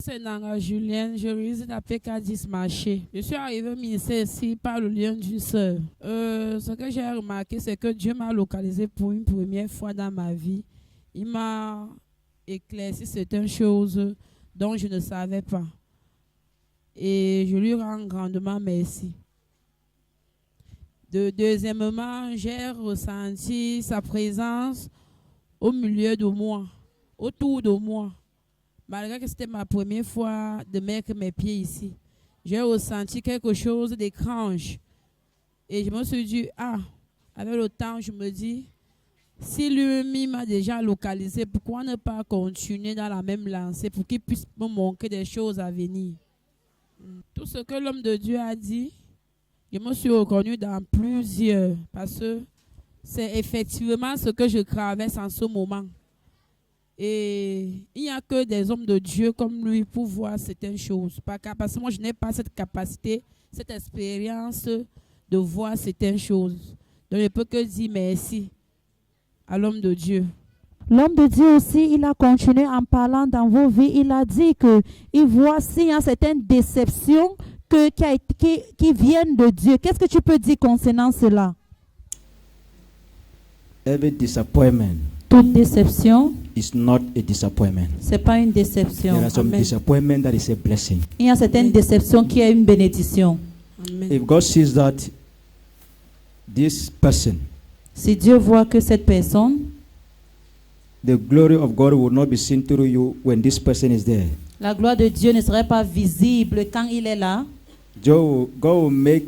c'est Nanga Julienne, je réside à PK10 Marché. Je suis arrivée au ministère ici par le lien d'une sœur. Ce que j'ai remarqué, c'est que Dieu m'a localisé pour une première fois dans ma vie. Il m'a éclairci certaines choses dont je ne savais pas. Et je lui rends grandement merci. Deuxièmement, j'ai ressenti sa présence au milieu de moi, autour de moi. Malgré que c'était ma première fois de mettre mes pieds ici, j'ai ressenti quelque chose d'étrange. Et je me suis dit, avec le temps, je me dis, si lui m'a déjà localisé, pourquoi ne pas continuer dans la même lancée pour qu'il puisse me montrer des choses à venir. Tout ce que l'homme de Dieu a dit, je me suis reconnue dans plusieurs, parce que c'est effectivement ce que je traverse en ce moment. Et il n'y a que des hommes de Dieu comme lui pour voir certaines choses. Parce que moi, je n'ai pas cette capacité, cette expérience de voir certaines choses. Donc, je ne peux que dire merci à l'homme de Dieu. L'homme de Dieu aussi, il a continué en parlant dans vos vies. Il a dit qu'il voit s'il y a certaines déceptions qui viennent de Dieu. Qu'est-ce que tu peux dire concernant cela? Every disappointment Toute déception is not a disappointment. c'est pas une déception. There are some Amen. disappointment that is a blessing. Il y a certaines déceptions qui est une bénédiction. Amen. If God sees that this person, Si Dieu voit que cette personne, the glory of God will not be seen through you when this person is there. la gloire de Dieu ne serait pas visible quand il est là, God will make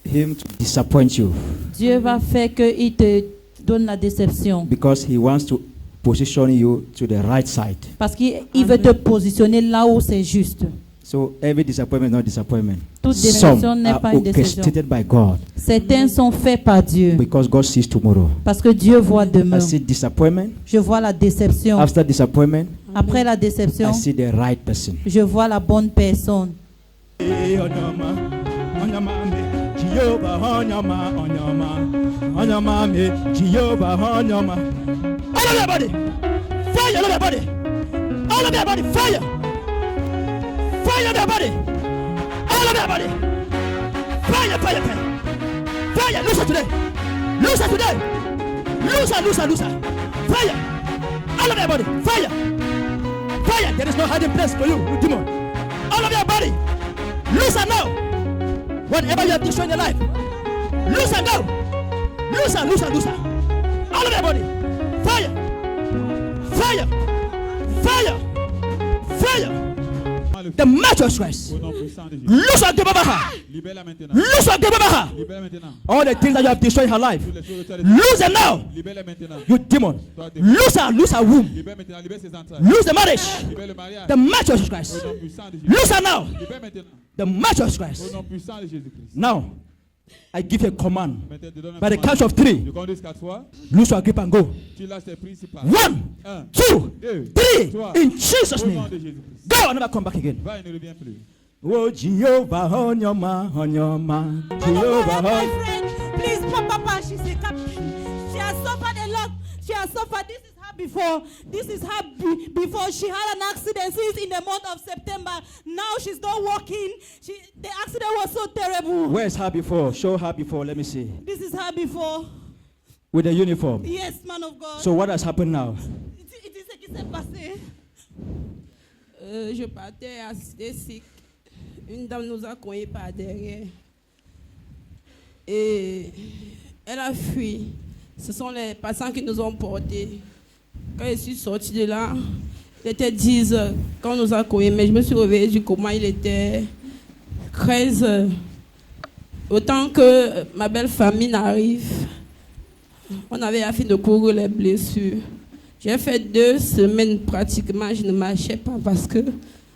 him to disappoint you Dieu va faire qu'il te donne la déception. because he wants to position you to the right side. Parce qu'il veut te positionner là où c'est juste. So every disappointment is not disappointment. Toute Some déception n'est are pas une déception. orchestrated by God Certains sont faits par Dieu. because God sees tomorrow. Parce que Dieu voit demain. I see disappointment. Je vois la déception. After disappointment, Après la déception, I see the right person. je vois la bonne personne. Fire their body. All of their body. Fire, fire, fire. Fire, loose her today. Loose her today. Loose her, loose her, loose her. Fire. All of their body. Fire. Fire. There is no hiding place for you, you demon. All of your body. Loose her now. Whatever you have destroyed in your life. Loose her now. Loose her, loose her, loose her. All of your body. Fire. Fire. Fire. Fire. The mattress Christ. Loose her, Gebabaha. Loose her, Gebabaha. All the things that you have destroyed in her life. Lose them now. You demon. Lose her womb. Lose the marriage. The mattress Christ. Lose her now. The mattress Christ. Now, I give you a command. By the count of 3, lose your grip and go. 1, 2, 3. In Jesus' name. Go and never come back again. Oh, Jehovah, on your man. Jehovah, My friend, please, Papa, she's a she has suffered a lot. She has suffered. This is her before. This is her before. She had an accident since in the month of September. Now she's not walking. The accident was so terrible. Where's her before? Show her before. Let me see. This is her before. With the uniform. Yes, man of God. So what has happened now? It is ce qui s'est passé. Je partais assister SIC. Une dame nous a cogné par derrière. Et elle a fui. Ce sont les passants qui nous ont portés. Quand je suis sortie de là, il était 10 heures quand on nous a cogné. Mais je me suis réveillée du coma, il était 13 heures. Autant que ma belle famille n'arrive, on avait afin de couvrir les blessures. J'ai fait 2 semaines pratiquement, je ne marchais pas parce que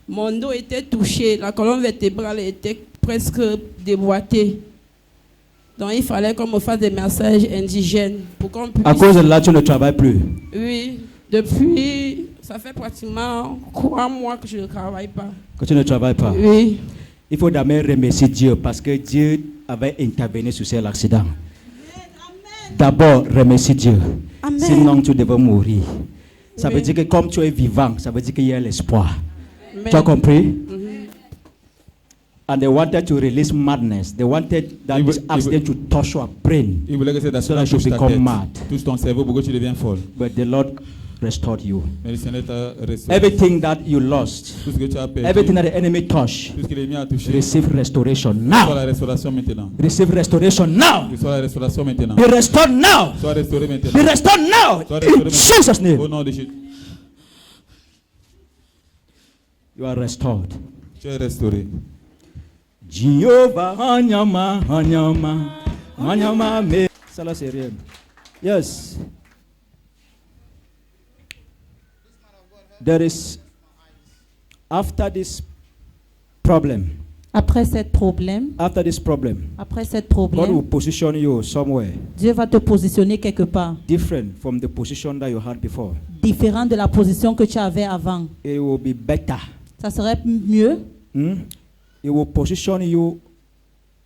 mon dos était touché, la colonne vertébrale était presque déboîtée. Donc il fallait qu'on me fasse des massages indigènes pour qu'on puisse... À cause de là, tu ne travailles plus. Oui, depuis, ça fait pratiquement 3 mois que je ne travaille pas. Que tu ne travailles pas. Oui. Il faut d'abord remercier Dieu parce que Dieu avait intervenu sur cet accident. D'abord, remercie Dieu. Amen. Sinon, tu devais mourir. Ça Oui. veut dire que comme tu es vivant, ça veut dire qu'il y a l'espoir. Tu as compris? And they wanted to release madness. They wanted that this accident to touch your brain. Il voulait que cet So accident that you touche ta become tête, mad. touche ton cerveau pour que tu deviennes folle. But the Lord restored you. Mais le Seigneur t'a restauré. Everything that you lost, Tout ce que tu as perdu, everything that the enemy touched, tout ce que l'ennemi a touché, receive restoration reçois now. la restauration maintenant. Receive restoration now. Reçois la restauration maintenant. Be restored now. Sois restauré Be maintenant. restored now. Sois In restauré Jesus' maintenant. Au name. nom de Jésus. You are restored. Tu es restauré. Jehovah, Hanyama, Hanyama, Hanyama, me. Ça là, c'est rien. Yes. There is, after this problem, Après cette problème, after this problem, après cette God will problème, position you somewhere Dieu va te positionner quelque part, different from the position that you had before. différent de la position que tu avais avant. It will be better. Ça serait mieux. It will position you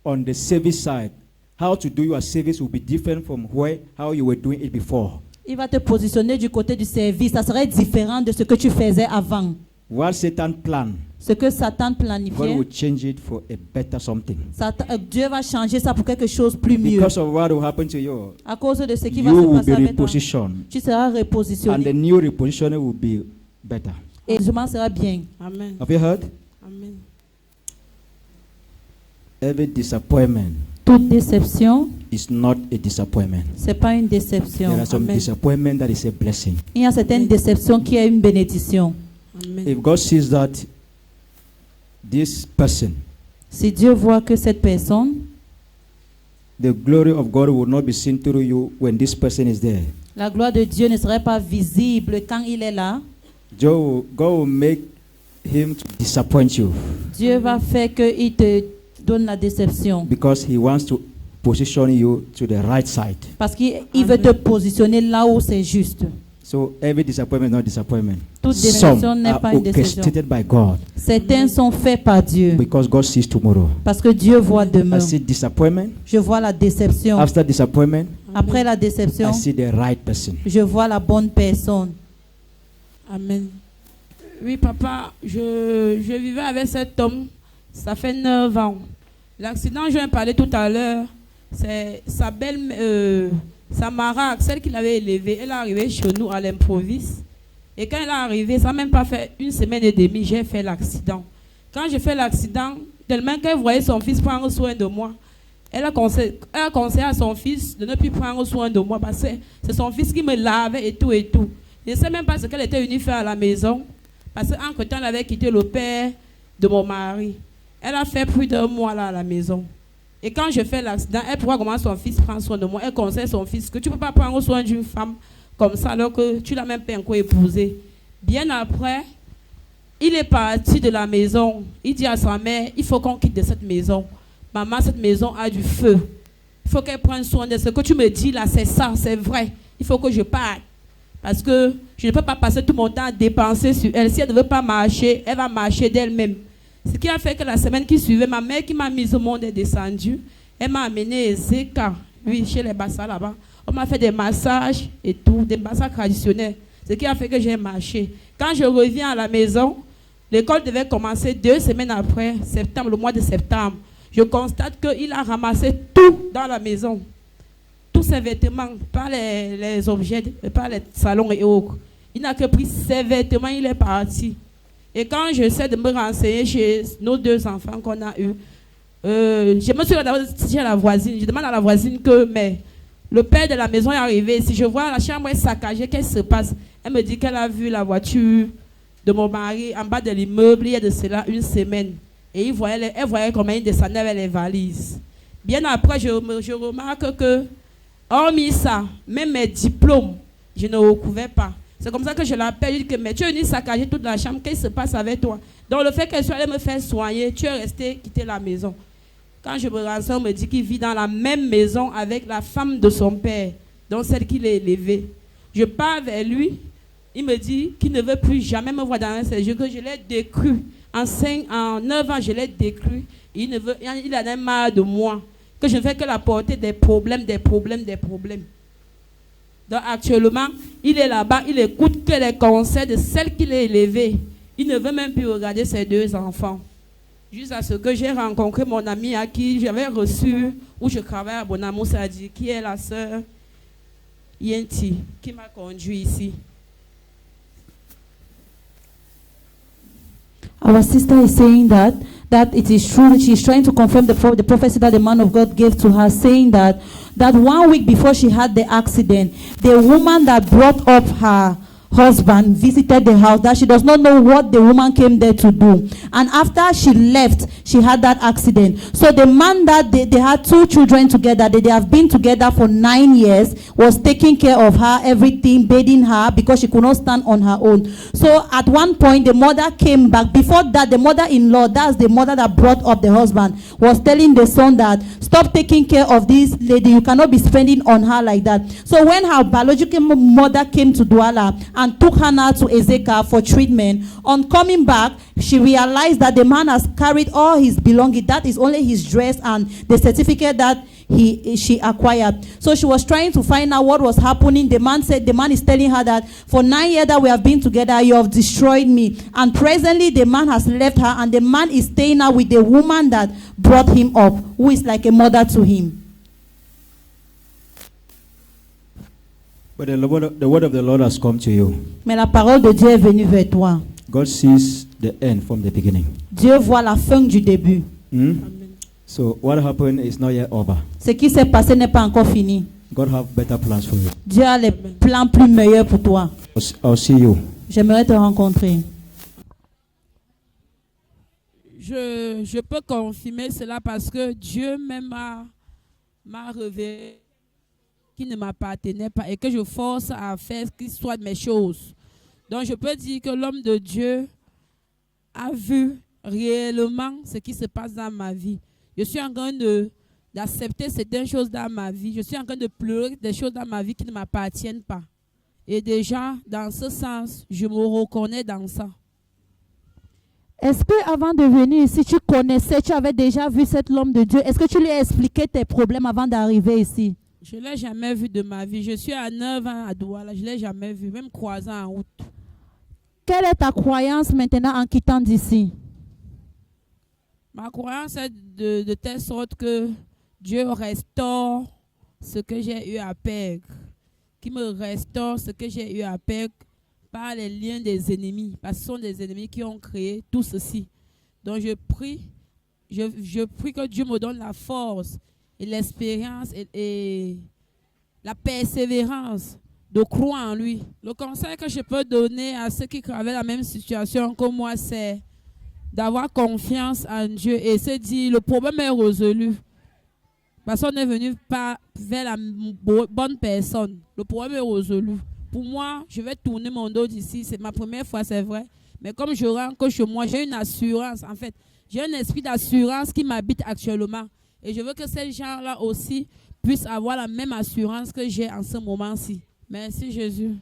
on the service side. How to do your service will be different from how you were doing it before. Il va te positionner du côté du service. Ça serait différent de ce que tu faisais avant. What Satan planned, Ce que Satan God planifiait, will change it for a better something. Dieu va changer ça pour quelque chose de plus mieux. Because of what will happen to you, À cause de ce qui va you se will passer be avec toi, repositioned. tu seras And the repositionné. new repositioning will be better. Et le jugement sera bien. Amen. Have you heard? Amen. Every disappointment Toute déception, is not a disappointment. ce n'est pas une déception. There are some Amen. disappointment that is a blessing. Il y a certaines déceptions qui est une bénédiction. Amen. If God sees that this person, Si Dieu voit que cette personne, the glory of God will not be seen through you when this person is there. la gloire de Dieu ne serait pas visible quand il est là, God will make him to disappoint you Dieu va faire qu'il te donne la déception. because he wants to position you to the right side. Parce qu'il veut te positionner là où c'est juste. So every disappointment is not disappointment. Toute Some déception n'est are pas une déception. orchestrated by God Certains sont faits par Dieu. because God sees tomorrow. Parce que Dieu voit demain. I see disappointment. Je vois la déception. After disappointment, Après la déception, I see the right person. je vois la bonne personne. Amen. Oui, papa, je vivais avec cet homme, ça fait 9 ans. L'accident, je viens de parler tout à l'heure, c'est sa belle, sa maraque, celle qu'il avait élevée, elle est arrivée chez nous à l'improviste. Et quand elle est arrivée, ça n'a même pas fait 1 semaine et demie, j'ai fait l'accident. Quand j'ai fait l'accident, tellement qu'elle voyait son fils prendre soin de moi, elle a conseillé à son fils de ne plus prendre soin de moi parce que c'est son fils qui me lavait et tout et tout. Je ne sais même pas ce qu'elle était venue faire à la maison parce qu'entre-temps, elle avait quitté le père de mon mari. Elle a fait plus d'1 mois là à la maison. Et quand je fais l'accident, elle voit comment son fils prend soin de moi. Elle conseille son fils que tu ne peux pas prendre soin d'une femme comme ça alors que tu ne l'as même pas encore épousée. Bien après, il est parti de la maison. Il dit à sa mère, il faut qu'on quitte de cette maison. Maman, cette maison a du feu. Il faut qu'elle prenne soin de ce que tu me dis là, c'est ça, c'est vrai. Il faut que je parte. Parce que je ne peux pas passer tout mon temps à dépenser sur elle. Si elle ne veut pas marcher, elle va marcher d'elle-même. Ce qui a fait que la semaine qui suivait, ma mère qui m'a mise au monde est descendue. Elle m'a amené Ezeka, oui, chez les Bassa là-bas. On m'a fait des massages et tout, des massages traditionnels. Ce qui a fait que j'ai marché. Quand je reviens à la maison, l'école devait commencer 2 semaines après, septembre, le mois de septembre. Je constate qu'il a ramassé tout dans la maison. Tous ses vêtements, pas les objets, pas les salons et autres. Il n'a que pris ses vêtements, il est parti. Et quand j'essaie de me renseigner chez nos 2 enfants qu'on a eus, je me suis dit à la voisine, je demande à la voisine que, mais le père de la maison est arrivé, si je vois la chambre est saccagée, qu'est-ce qui se passe? Elle me dit qu'elle a vu la voiture de mon mari en bas de l'immeuble il y a de cela 1 semaine. Et elle voyait comment il descendait avec les valises. Bien après, je remarque que, hormis ça, même mes diplômes, je ne recouvrais pas. C'est comme ça que je l'appelle, je dis que mais tu es venu saccager toute la chambre, qu'est-ce qui se passe avec toi? Donc le fait qu'elle soit allée me faire soigner, tu es resté quitter la maison. Quand je me renseigne, on me dit qu'il vit dans la même maison avec la femme de son père, donc celle qu'il a élevée. Je pars vers lui, il me dit qu'il ne veut plus jamais me voir dans ses yeux, que je l'ai décru. En 9 ans, je l'ai décru. Il en a marre de moi, que je ne fais que l'apporter des problèmes. Donc actuellement, il est là-bas, il écoute que les conseils de celle qu'il a élevée. Il ne veut même plus regarder ses 2 enfants. Jusqu'à ce que j'ai rencontré mon amie à qui j'avais reçu, où je travaille à Bonamou Sadi, qui est la sœur Yenti, qui m'a conduit ici. Our sister is saying that it is true that she is trying to confirm the prophecy that the man of God gave to her, saying that 1 week before she had the accident, the woman that brought up her husband visited the house, that she does not know what the woman came there to do. And after she left, she had that accident. So the man that they had 2 children together, they have been together for 9 years, was taking care of her, everything, bathing her, because she could not stand on her own. So at one point, the mother came back. Before that, the mother-in-law, that's the mother that brought up the husband, was telling the son that, stop taking care of this lady, you cannot be spending on her like that. So when her biological mother came to Douala and took her now to Ezeka for treatment, on coming back, she realized that the man has carried all his belongings. That is only his dress and the certificate that she acquired. So she was trying to find out what was happening. The man is telling her that for 9 years that we have been together, you have destroyed me. And presently the man has left her, and the man is staying now with the woman that brought him up, who is like a mother to him. But the word of the Lord has come to you. Mais la parole de Dieu est venue vers toi. God sees the end from the beginning. Dieu voit la fin du début. So what happened is not yet over. Ce qui s'est passé n'est pas encore fini. God have better plans for you. Dieu a les plans plus meilleurs pour toi. I'll see you. J'aimerais te rencontrer. Je peux confirmer cela parce que Dieu même m'a révélé qui ne m'appartenait pas et que je force à faire qu'il soit de mes choses. Donc je peux dire que l'homme de Dieu a vu réellement ce qui se passe dans ma vie. Je suis en train d'accepter certaines choses dans ma vie. Je suis en train de pleurer des choses dans ma vie qui ne m'appartiennent pas. Et déjà, dans ce sens, je me reconnais dans ça. Est-ce que avant de venir ici, tu connaissais, tu avais déjà vu cet homme de Dieu? Est-ce que tu lui as expliqué tes problèmes avant d'arriver ici? Je ne l'ai jamais vu de ma vie. Je suis à 9 ans à Douala. Je ne l'ai jamais vu, même croisant en route. Quelle est ta croyance maintenant en quittant d'ici? Ma croyance est de telle sorte que Dieu restaure ce que j'ai eu à perdre. Qui me restaure ce que j'ai eu à perdre par les liens des ennemis. Parce que ce sont des ennemis qui ont créé tout ceci. Donc je prie que Dieu me donne la force et l'expérience et la persévérance de croire en lui. Le conseil que je peux donner à ceux qui traversent la même situation que moi, c'est d'avoir confiance en Dieu et se dire le problème est résolu. Parce qu'on est venu vers la bonne personne. Le problème est résolu. Pour moi, je vais tourner mon dos d'ici. C'est ma première fois, c'est vrai. Mais comme je rentre chez moi, j'ai une assurance. En fait, j'ai un esprit d'assurance qui m'habite actuellement. Et je veux que ces gens-là aussi puissent avoir la même assurance que j'ai en ce moment-ci. Merci Jésus.